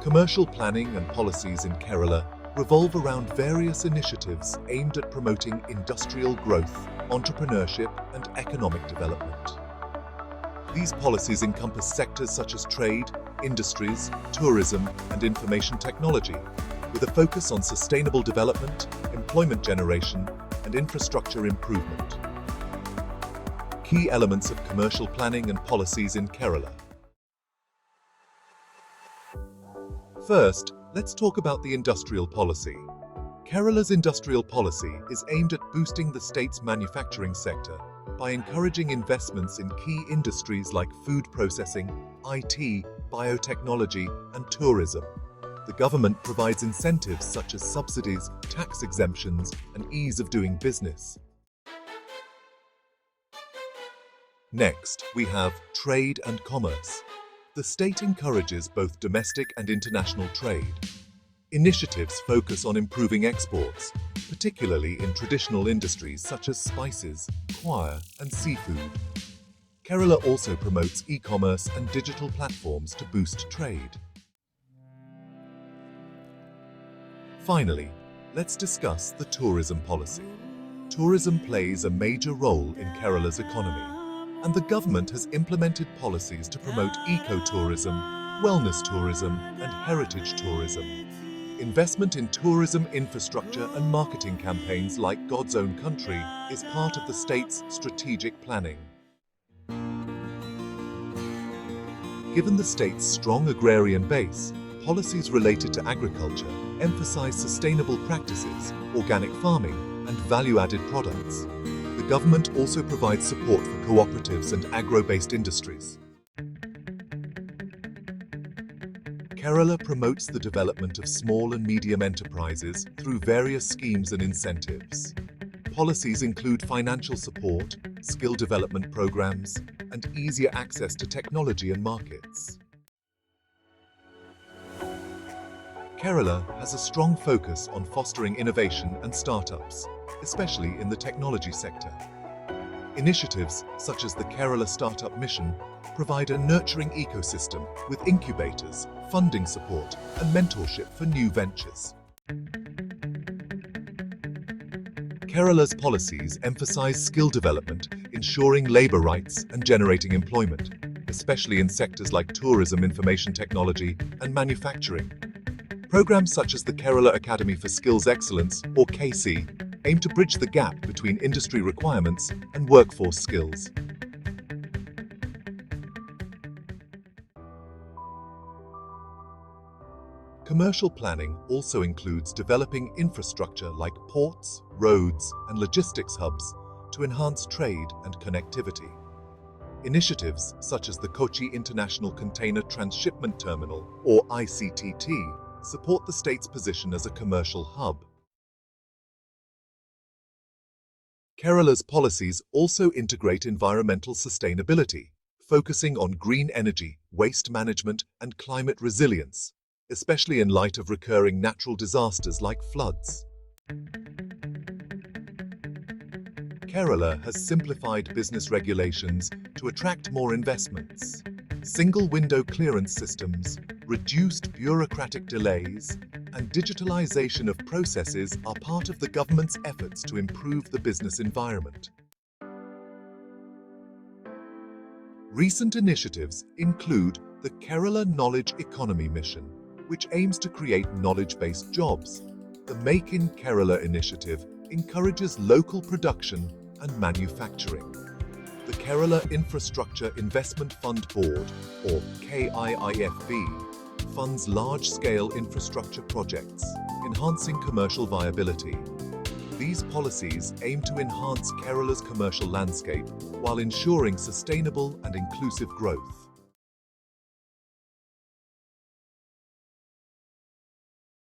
Commercial planning and policies in Kerala revolve around various initiatives aimed at promoting industrial growth, entrepreneurship, and economic development. These policies encompass sectors such as trade, industries, tourism, and information technology, with a focus on sustainable development, employment generation, and infrastructure improvement. Key elements of commercial planning and policies in Kerala. First, let's talk about the industrial policy. Kerala's industrial policy is aimed at boosting the state's manufacturing sector by encouraging investments in key industries like food processing, IT, biotechnology, and tourism. The government provides incentives such as subsidies, tax exemptions, and ease of doing business. Next, we have trade and commerce. The state encourages both domestic and international trade. Initiatives focus on improving exports, particularly in traditional industries such as spices, coir, and seafood. Kerala also promotes e-commerce and digital platforms to boost trade. Finally, let's discuss the tourism policy. Tourism plays a major role in Kerala's economy, and the government has implemented policies to promote eco-tourism, wellness tourism, and heritage tourism. Investment in tourism infrastructure and marketing campaigns like God's Own Country is part of the state's strategic planning. Given the state's strong agrarian base, policies related to agriculture emphasize sustainable practices, organic farming, and value-added products. The government also provides support for cooperatives and agro-based industries. Kerala promotes the development of small and medium enterprises through various schemes and incentives. Policies include financial support, skill development programs, and easier access to technology and markets. Kerala has a strong focus on fostering innovation and startups, especially in the technology sector. Initiatives such as the Kerala Startup Mission provide a nurturing ecosystem with incubators, funding support, and mentorship for new ventures. Kerala's policies emphasize skill development, ensuring labor rights and generating employment, especially in sectors like tourism, information technology, and manufacturing. Programs such as the Kerala Academy for Skills Excellence, or KC, aim to bridge the gap between industry requirements and workforce skills. Commercial planning also includes developing infrastructure like ports, roads, and logistics hubs to enhance trade and connectivity. Initiatives such as the Kochi International Container Transshipment Terminal, or ICTT, support the state's position as a commercial hub. Kerala's policies also integrate environmental sustainability, focusing on green energy, waste management, and climate resilience, especially in light of recurring natural disasters like floods. Kerala has simplified business regulations to attract more investments. Single-window clearance systems, reduced bureaucratic delays, and digitalization of processes are part of the government's efforts to improve the business environment. Recent initiatives include the Kerala Knowledge Economy Mission, which aims to create knowledge-based jobs. The Make in Kerala initiative encourages local production and manufacturing. The Kerala Infrastructure Investment Fund Board, or KIIFB, funds large-scale infrastructure projects, enhancing commercial viability. These policies aim to enhance Kerala's commercial landscape while ensuring sustainable and inclusive growth.